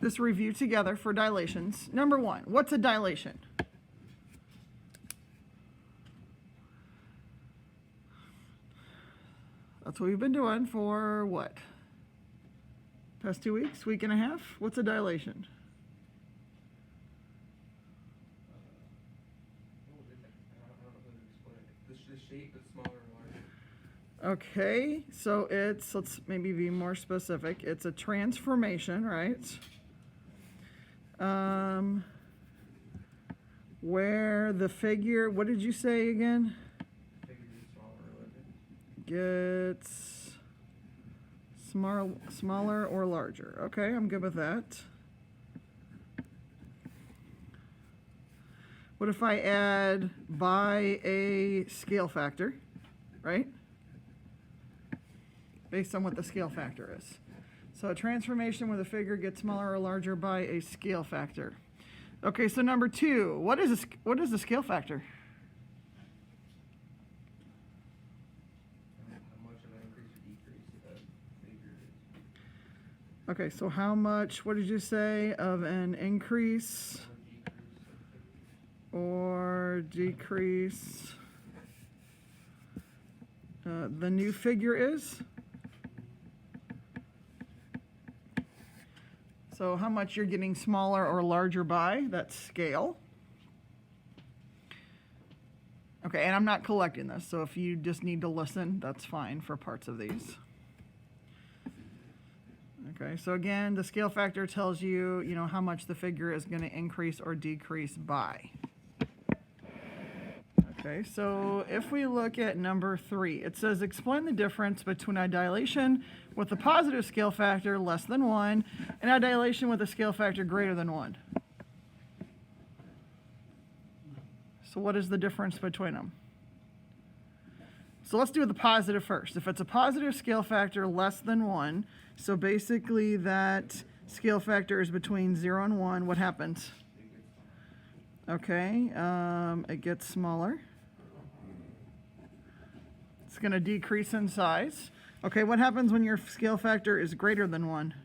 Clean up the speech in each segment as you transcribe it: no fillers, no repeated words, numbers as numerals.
this review together for dilations. Number one, what's a dilation? That's what we've been doing for what? Past 2 weeks, week and a half? What's a dilation? The shape is smaller or larger. Okay, so it's, let's maybe be more specific. It's a transformation, right? Where the figure, what did you say again? Gets smaller or larger. Okay, I'm good with that. What if I add by a scale factor, right? Based on what the scale factor is. So a transformation where the figure gets smaller or larger by a scale factor. Okay, so number two, what is the scale factor? Okay, so how much, what did you say, of an increase or decrease the new figure is? So how much you're getting smaller or larger by, that's scale. Okay, and I'm not collecting this, so if you just need to listen, that's fine for parts of these. Okay, so again, the scale factor tells you, how much the figure is going to increase or decrease by. Okay, so if we look at number 3, it says explain the difference between a dilation with a positive scale factor less than 1 and a dilation with a scale factor greater than 1. So what is the difference between them? So let's do the positive first. If it's a positive scale factor less than 1, so basically that scale factor is between 0 and 1, what happens? Okay, it gets smaller. It's going to decrease in size. Okay, what happens when your scale factor is greater than 1?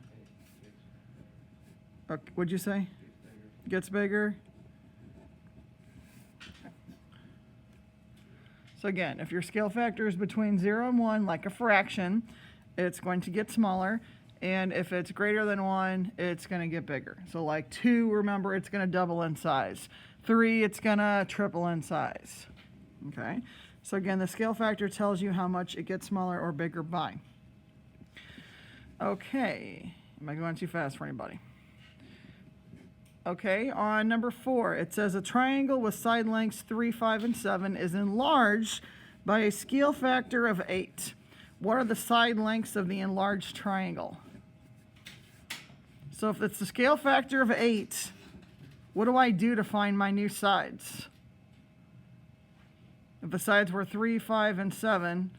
Okay, what'd you say? Gets bigger. So again, if your scale factor is between 0 and 1, like a fraction, it's going to get smaller. And if it's greater than 1, it's going to get bigger. So like 2, remember, it's going to double in size. 3, it's going to triple in size. Okay? So again, the scale factor tells you how much it gets smaller or bigger by. Okay. Am I going too fast for anybody? Okay, on number 4, it says a triangle with side lengths 3, 5, and 7 is enlarged by a scale factor of 8. What are the side lengths of the enlarged triangle? So if it's the scale factor of 8, what do I do to find my new sides? If the sides were 3, 5, and 7,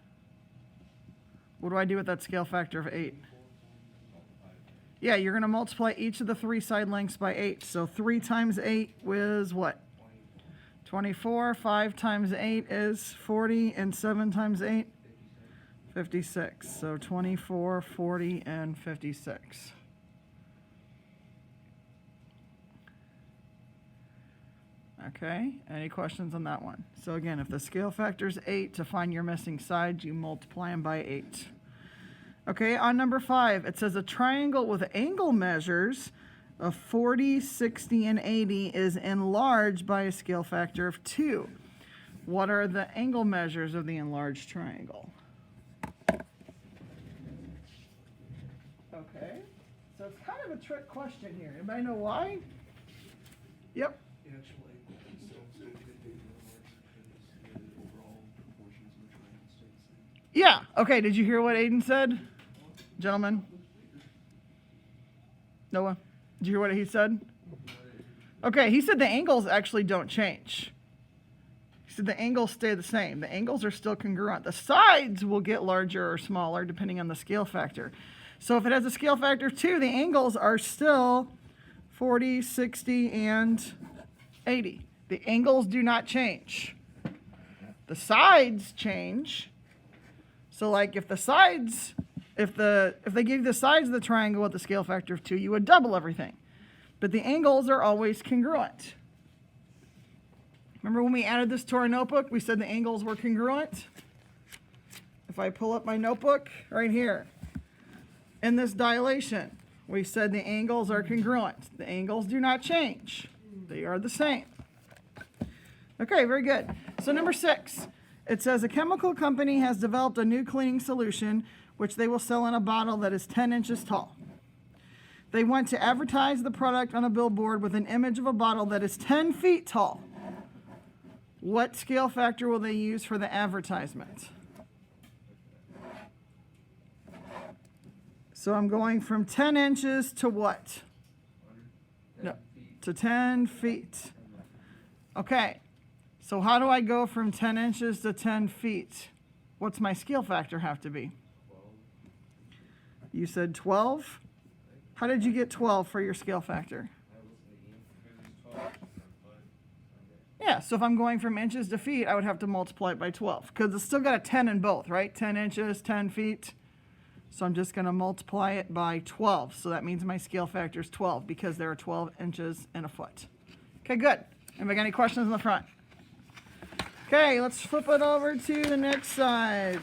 what do I do with that scale factor of 8? Yeah, you're going to multiply each of the 3 side lengths by 8. So 3 times 8 is what? 24. 5 times 8 is 40. And 7 times 8? 56. So 24, 40, and 56. Okay, any questions on that one? So again, if the scale factor is 8, to find your missing sides, you multiply them by 8. Okay, on number 5, it says a triangle with angle measures of 40, 60, and 80 is enlarged by a scale factor of 2. What are the angle measures of the enlarged triangle? Okay, so it's kind of a trick question here. Anybody know why? Yep. Yeah, okay, did you hear what Aiden said? Gentlemen? Noah? Did you hear what he said? Okay, he said the angles actually don't change. He said the angles stay the same. The angles are still congruent. The sides will get larger or smaller depending on the scale factor. So if it has a scale factor of 2, the angles are still 40, 60, and 80. The angles do not change. The sides change. So like if the sides, if they gave you the sides of the triangle with the scale factor of 2, you would double everything. but the angles are always congruent. Remember when we added this to our notebook, we said the angles were congruent? If I pull up my notebook right here, in this dilation, we said the angles are congruent. The angles do not change. They are the same. Okay, very good. So number 6, it says a chemical company has developed a new cleaning solution which they will sell in a bottle that is 10 inches tall. They want to advertise the product on a billboard with an image of a bottle that is 10 feet tall. What scale factor will they use for the advertisement? So I'm going from 10 inches to what? No, to 10 feet. Okay, so how do I go from 10 inches to 10 feet? What's my scale factor have to be? You said 12? How did you get 12 for your scale factor? Yeah, so if I'm going from inches to feet, I would have to multiply it by 12 because it's still got a 10 in both, right? 10 inches, 10 feet. So I'm just going to multiply it by 12. So that means my scale factor is 12 because there are 12 inches in a foot. Okay, good. Anybody got any questions in the front? Okay, let's flip it over to the next side.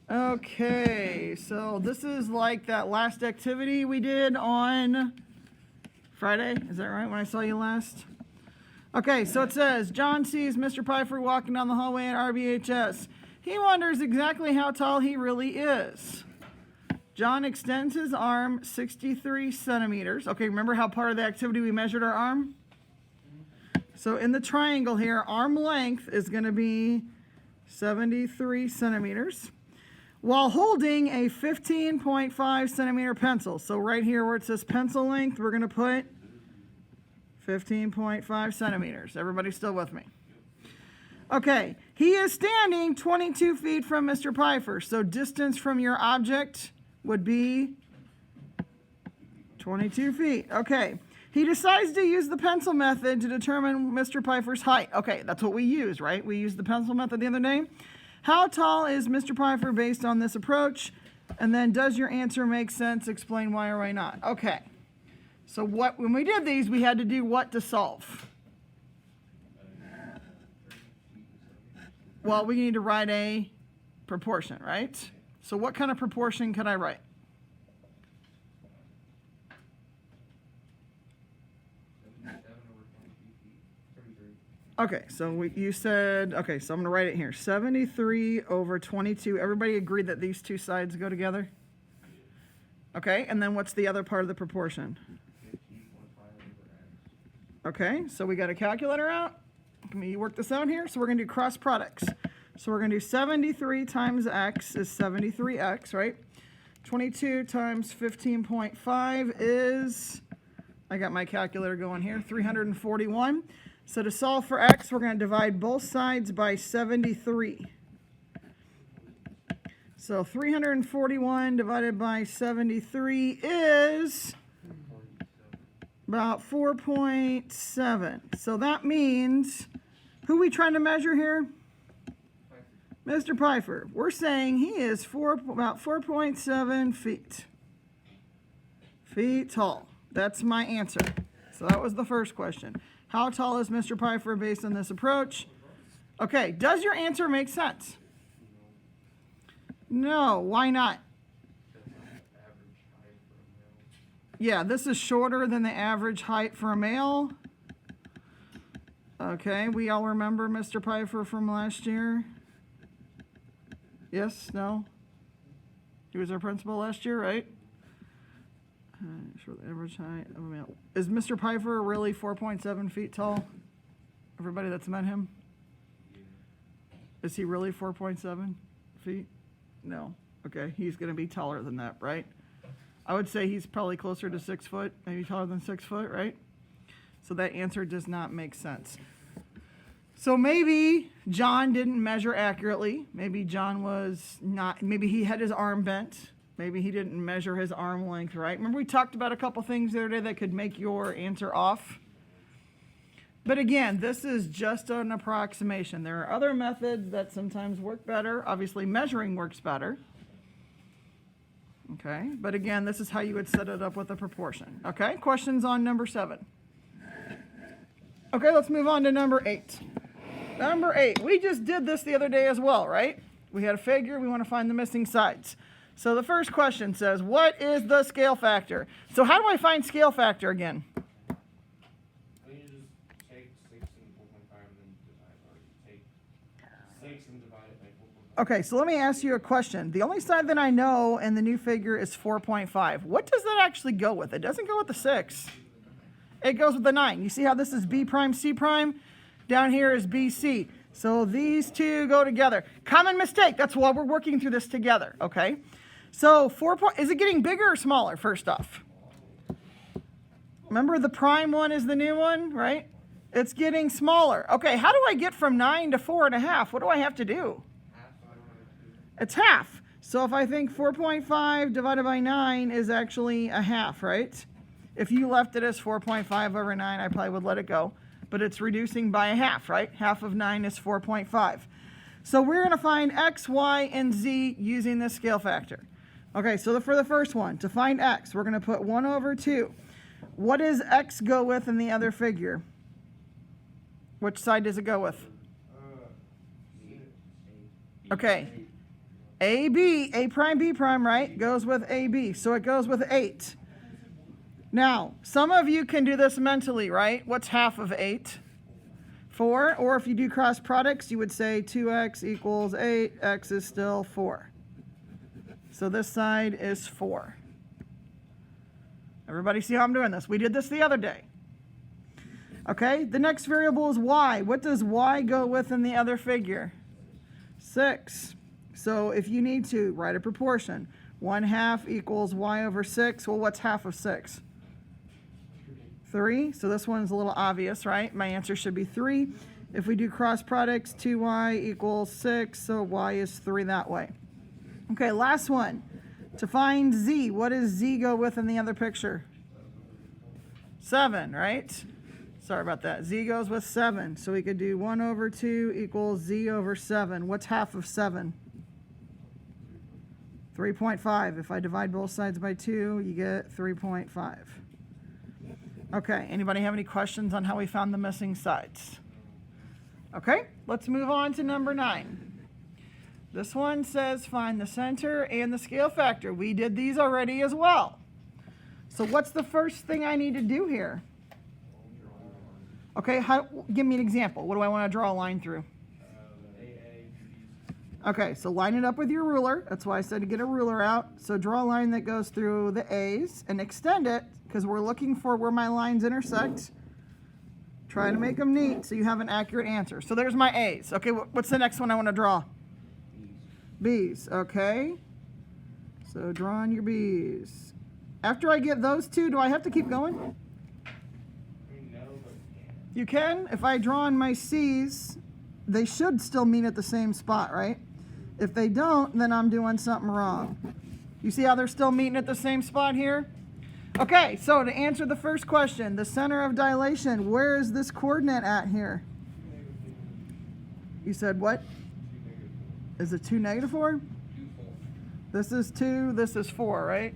Okay, so this is like that last activity we did on Friday. Is that right, when I saw you last? Okay, so it says, John sees Mr. Pfeiffer walking down the hallway at RBHS. He wonders exactly how tall he really is. John extends his arm 63 centimeters. Okay, remember how part of the activity we measured our arm? So in the triangle here, arm length is going to be 73 centimeters. While holding a 15.5 centimeter pencil. So right here where it says pencil length, we're going to put 15.5 centimeters. Everybody still with me? Okay, he is standing 22 feet from Mr. Pfeiffer. So distance from your object would be 22 feet. Okay, he decides to use the pencil method to determine Mr. Pfeiffer's height. Okay, that's what we use, right? We used the pencil method the other day. How tall is Mr. Pfeiffer based on this approach? And then does your answer make sense? Explain why or why not. Okay. So when we did these, we had to do what to solve? Well, we need to write a proportion, right? So what kind of proportion could I write? Okay, so you said, okay, so I'm going to write it here. 73 over 22. Everybody agree that these two sides go together? Okay, and then what's the other part of the proportion? Okay, so we got a calculator out. Can we work this out here? So we're going to do cross products. So we're going to do 73 times x is 73x, right? 22 times 15.5 is, I got my calculator going here, 341. So to solve for x, we're going to divide both sides by 73. So 341 divided by 73 is about 4.7. So that means, who are we trying to measure here? Mr. Pfeiffer. We're saying he is about 4.7 feet tall. That's my answer. So that was the first question. How tall is Mr. Pfeiffer based on this approach? Okay, does your answer make sense? No, why not? Yeah, this is shorter than the average height for a male. Okay, we all remember Mr. Pfeiffer from last year? Yes? No? He was our principal last year, right? Short average height of a male. Is Mr. Pfeiffer really 4.7 feet tall? Everybody that's met him? Is he really 4.7 feet? No. Okay, he's going to be taller than that, right? I would say he's probably closer to 6 foot, maybe taller than 6 foot, right? So that answer does not make sense. So maybe John didn't measure accurately. Maybe John was not, maybe he had his arm bent. Maybe he didn't measure his arm length right. Remember we talked about a couple things the other day that could make your answer off? But again, this is just an approximation. There are other methods that sometimes work better. Obviously, measuring works better. Okay, but again, this is how you would set it up with a proportion. Okay, questions on number 7. Okay, let's move on to number 8. Number 8, we just did this the other day as well, right? We had a figure, we want to find the missing sides. So the first question says, what is the scale factor? So how do I find scale factor again? I mean, you just take 6 and 4.5 and then divide, or take 6 and divide it by 4.5. Okay, so let me ask you a question. The only side that I know in the new figure is 4.5. What does that actually go with? It doesn't go with the 6. It goes with the 9. You see how this is B prime, C prime? Down here is BC. So these two go together. Common mistake. That's why we're working through this together, okay? So is it getting bigger or smaller, first off? Remember the prime one is the new one, right? It's getting smaller. Okay, how do I get from 9 to 4.5? What do I have to do? It's half. So if I think 4.5 divided by 9 is actually a half, right? If you left it as 4.5 over 9, I probably would let it go. But it's reducing by a half, right? Half of 9 is 4.5. So we're going to find x, y, and z using this scale factor. Okay, so for the first one, to find x, we're going to put 1 over 2. What does x go with in the other figure? Which side does it go with? Okay. A prime, B prime, right? Goes with AB. So it goes with 8. Now, some of you can do this mentally, right? What's half of 8? 4. Or if you do cross products, you would say 2x equals 8. X is still 4. So this side is 4. Everybody see how I'm doing this? We did this the other day. Okay, the next variable is y. What does y go with in the other figure? 6. So if you need to, write a proportion. 1/2 equals y over 6. Well, what's half of 6? 3. So this one's a little obvious, right? My answer should be 3. If we do cross products, 2y equals 6. So y is 3 that way. Okay, last one. To find z, what does z go with in the other picture? 7, right? Sorry about that. Z goes with 7. So we could do 1 over 2 equals z over 7. What's half of 7? 3.5. If I divide both sides by 2, you get 3.5. Okay, anybody have any questions on how we found the missing sides? Okay, let's move on to number 9. This one says find the center and the scale factor. We did these already as well. So what's the first thing I need to do here? Okay, give me an example. What do I want to draw a line through? Okay, so line it up with your ruler. That's why I said to get a ruler out. So draw a line that goes through the A's and extend it, because we're looking for where my lines intersect. Try to make them neat so you have an accurate answer. So there's my A's. Okay, what's the next one I want to draw? B's. Okay. So draw on your B's. After I get those two, do I have to keep going? You can. If I draw on my C's, they should still meet at the same spot, right? If they don't, then I'm doing something wrong. You see how they're still meeting at the same spot here? Okay, so to answer the first question, the center of dilation, where is this coordinate at here? You said what? Is it 2, -4? This is 2, this is 4, right?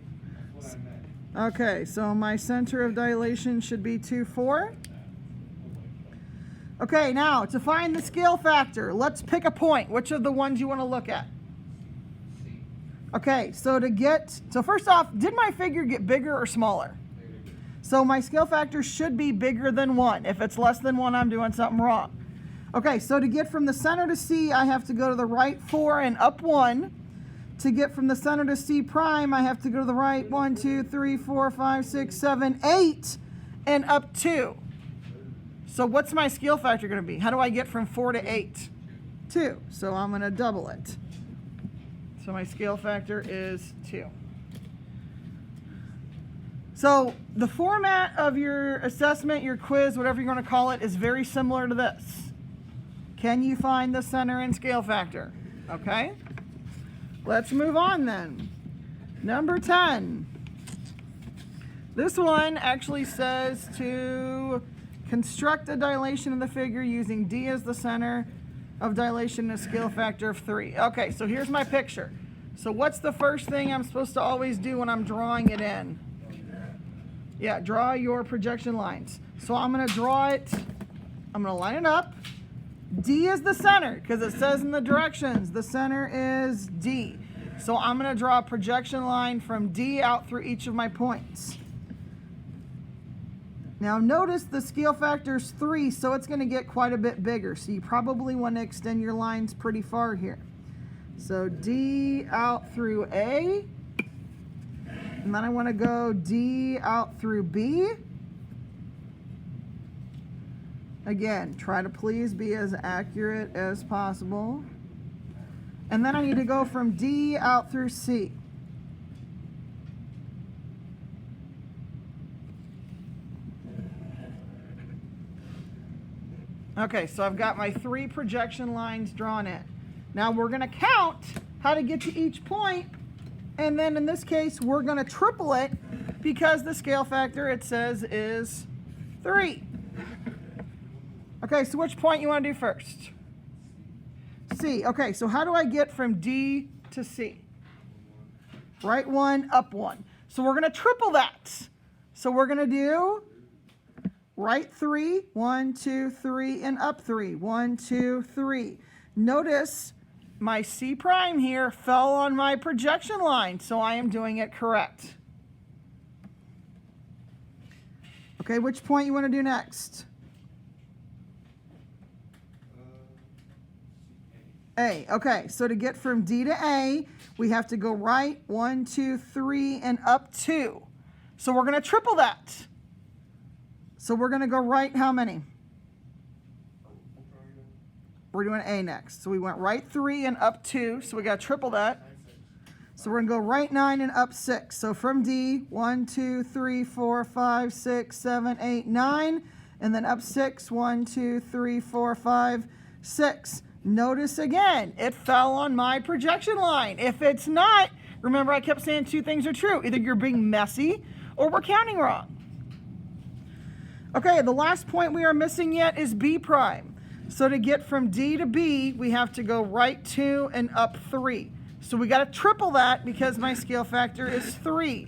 Okay, so my center of dilation should be 2, 4. Okay, now to find the scale factor, let's pick a point. Which of the ones you want to look at? Okay, so first off, did my figure get bigger or smaller? So my scale factor should be bigger than 1. If it's less than 1, I'm doing something wrong. Okay, so to get from the center to C, I have to go to the right 4 and up 1. To get from the center to C prime, I have to go to the right 1, 2, 3, 4, 5, 6, 7, 8, and up 2. So what's my scale factor going to be? How do I get from 4 to 8? 2. So I'm going to double it. So my scale factor is 2. So the format of your assessment, your quiz, whatever you're going to call it, is very similar to this. Can you find the center and scale factor? Okay. Let's move on then. Number 10. This one actually says to construct a dilation of the figure using D as the center of dilation and a scale factor of 3. Okay, so here's my picture. So what's the first thing I'm supposed to always do when I'm drawing it in? Yeah, draw your projection lines. So I'm going to draw it, I'm going to line it up. D is the center because it says in the directions the center is D. So I'm going to draw a projection line from D out through each of my points. Now notice the scale factor is 3, so it's going to get quite a bit bigger. So you probably want to extend your lines pretty far here. So D out through A. And then I want to go D out through B. Again, try to please be as accurate as possible. And then I need to go from D out through C. Okay, so I've got my 3 projection lines drawn in. Now we're going to count how to get to each point, and then in this case we're going to triple it because the scale factor it says is 3. Okay, so which point you want to do first? C. Okay, so how do I get from D to C? Right 1, up 1. So we're going to triple that. So we're going to do right 3, 1, 2, 3, and up 3, 1, 2, 3. Notice my C prime here fell on my projection line, so I am doing it correct. Okay, which point you want to do next? A. Okay, so to get from D to A, we have to go right 1, 2, 3, and up 2. So we're going to triple that. So we're going to go right how many? We're doing A next. So we went right 3 and up 2. So we got to triple that. So we're going to go right 9 and up 6. So from D, 1, 2, 3, 4, 5, 6, 7, 8, 9. And then up 6, 1, 2, 3, 4, 5, 6. Notice again, it fell on my projection line. If it's not, remember I kept saying 2 things are true. Either you're being messy or we're counting wrong. Okay, the last point we are missing yet is B prime. So to get from D to B, we have to go right 2 and up 3. So we got to triple that because my scale factor is 3.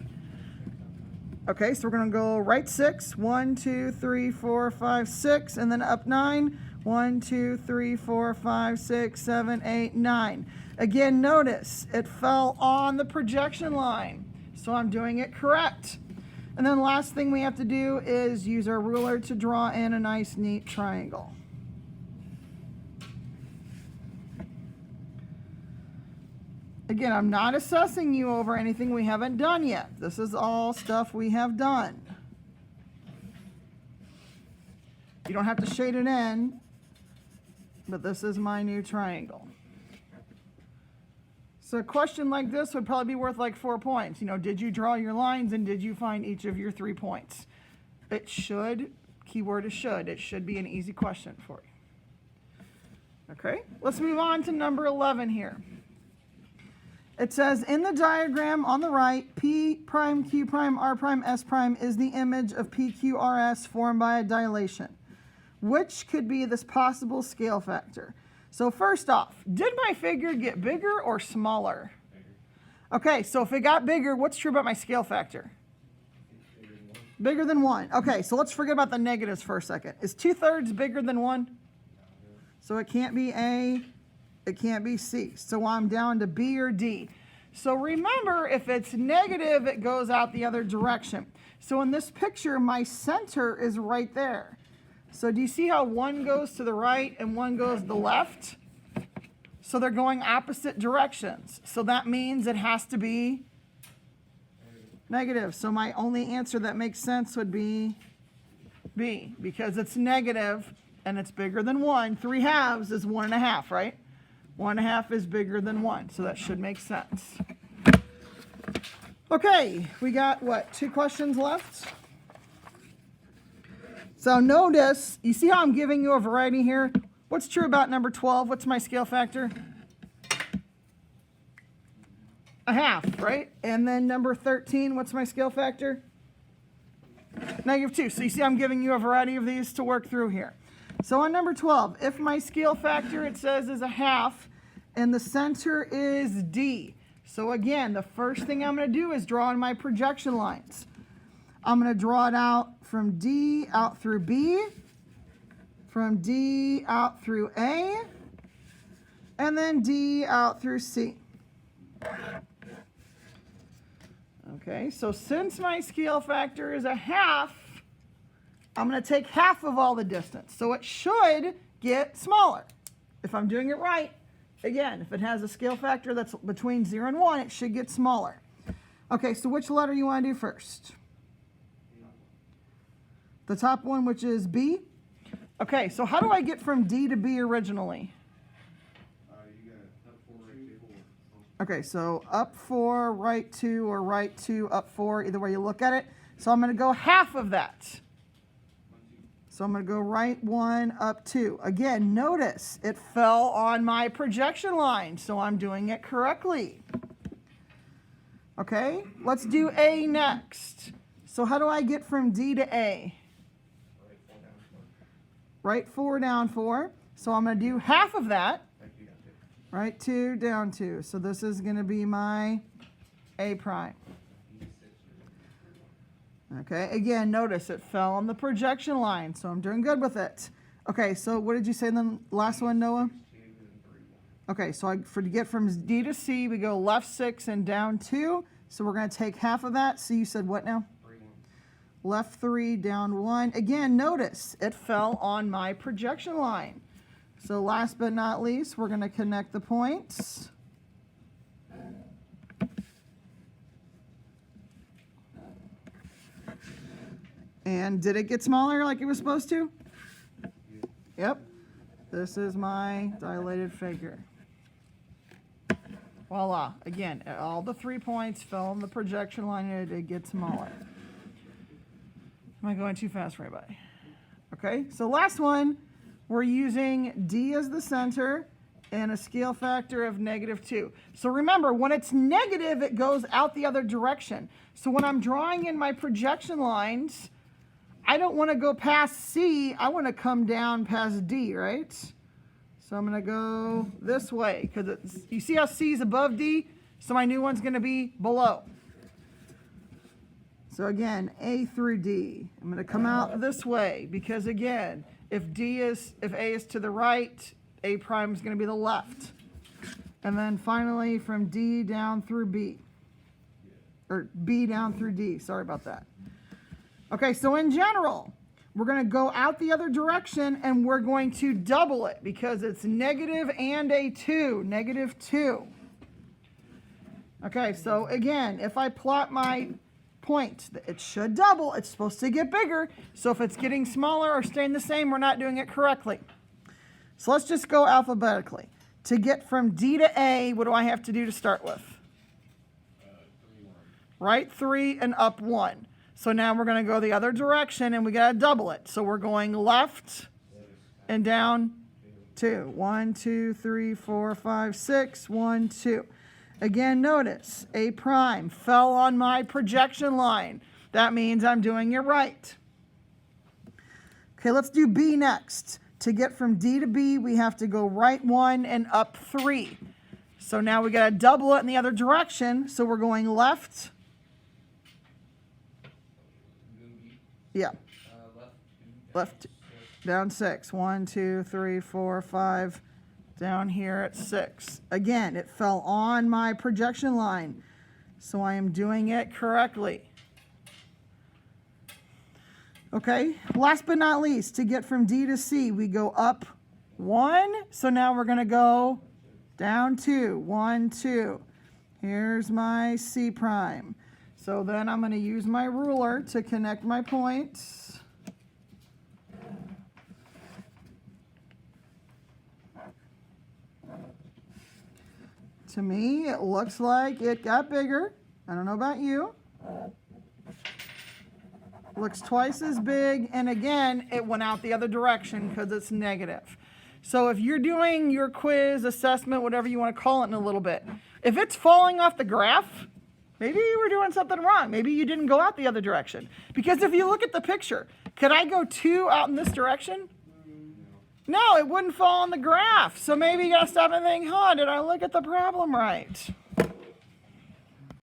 Okay, so we're going to go right 6, 1, 2, 3, 4, 5, 6, and then up 9, 1, 2, 3, 4, 5, 6, 7, 8, 9. Again, notice it fell on the projection line. So I'm doing it correct. And then last thing we have to do is use our ruler to draw in a nice, neat triangle. Again, I'm not assessing you over anything we haven't done yet. This is all stuff we have done. You don't have to shade it in, but this is my new triangle. So a question like this would probably be worth like 4 points. You know, did you draw your lines and did you find each of your 3 points? It should, keyword is should, it should be an easy question for you. Okay, let's move on to number 11 here. It says in the diagram on the right, P prime, Q prime, R prime, S prime is the image of PQRS formed by a dilation. Which could be this possible scale factor? So first off, did my figure get bigger or smaller? Bigger. Okay, so if it got bigger, what's true about my scale factor? Bigger than 1. Okay, so let's forget about the negatives for a second. Is 2/3 bigger than 1? So it can't be A, it can't be C. So I'm down to B or D. So remember, if it's negative, it goes out the other direction. So in this picture, my center is right there. So do you see how 1 goes to the right and 1 goes to the left? So they're going opposite directions. So that means it has to be negative. So my only answer that makes sense would be B, because it's negative and it's bigger than 1. 3/2 is 1.5, right? 1.5 is bigger than 1, so that should make sense. Okay, we got what, 2 questions left? So notice, you see how I'm giving you a variety here? What's true about number 12? What's my scale factor? 1/2, right? And then number 13, what's my scale factor? -2. So you see I'm giving you a variety of these to work through here. So on number 12, if my scale factor, it says, is 1/2, and the center is D, So again, the first thing I'm going to do is draw in my projection lines. I'm going to draw it out from D out through B, from D out through A, and then D out through C. Okay, so since my scale factor is a half, I'm going to take half of all the distance. So it should get smaller. If I'm doing it right, again, if it has a scale factor that's between 0 and 1, it should get smaller. Okay, so which letter you want to do first? The top one, which is B? Okay, so how do I get from D to B originally? You got up 4, right 2, 4. Okay, so up 4, right 2, or right 2, up 4, either way you look at it. So I'm going to go half of that. So I'm going to go right 1, up 2. Again, notice it fell on my projection line, so I'm doing it correctly. Okay, let's do A next. So how do I get from D to A? Right 4 down 4. So I'm going to do half of that. Right 2 down 2. So this is going to be my A prime. Okay, again, notice it fell on the projection line, so I'm doing good with it. Okay, so what did you say in the last one, Noah? Okay, so to get from D to C, we go left 6 and down 2. So we're going to take half of that. So you said what now? Left 3, down 1. Again, notice it fell on my projection line. So last but not least, we're going to connect the points. And did it get smaller like it was supposed to? Yep. This is my dilated figure. Voila. Again, all the 3 points fell on the projection line and it did get smaller. Am I going too fast for everybody? Okay, so last one, we're using D as the center and a scale factor of -2. So remember, when it's negative, it goes out the other direction. So when I'm drawing in my projection lines, I don't want to go past C, I want to come down past D, right? So I'm going to go this way, because you see how C is above D? So my new one's going to be below. So again, A through D. I'm going to come out this way, because again, if A is to the right, A prime is going to be the left. And then finally from D down through B. Or B down through D, sorry about that. Okay, so in general, we're going to go out the other direction and we're going to double it because it's negative and a 2, -2. Okay, so again, if I plot my point, it should double. It's supposed to get bigger. So if it's getting smaller or staying the same, we're not doing it correctly. So let's just go alphabetically. To get from D to A, what do I have to do to start with? Right 3 and up 1. So now we're going to go the other direction and we got to double it. So we're going left and down 2. 1, 2, 3, 4, 5, 6. 1, 2. Again, notice A prime fell on my projection line. That means I'm doing it right. Okay, let's do B next. To get from D to B, we have to go right 1 and up 3. So now we got to double it in the other direction. So we're going left. Yeah. Left down 6. 1, 2, 3, 4, 5. Down here at 6. Again, it fell on my projection line. So I am doing it correctly. Okay, last but not least, to get from D to C, we go up 1. So now we're going to go down 2. 1, 2. Here's my C prime. So then I'm going to use my ruler to connect my points. To me, it looks like it got bigger. I don't know about you. Looks twice as big, and again, it went out the other direction because it's negative. So if you're doing your quiz, assessment, whatever you want to call it in a little bit, if it's falling off the graph, maybe you were doing something wrong. Maybe you didn't go out the other direction. Because if you look at the picture, could I go 2 out in this direction? No, it wouldn't fall on the graph. So maybe you got to stop and think, did I look at the problem right?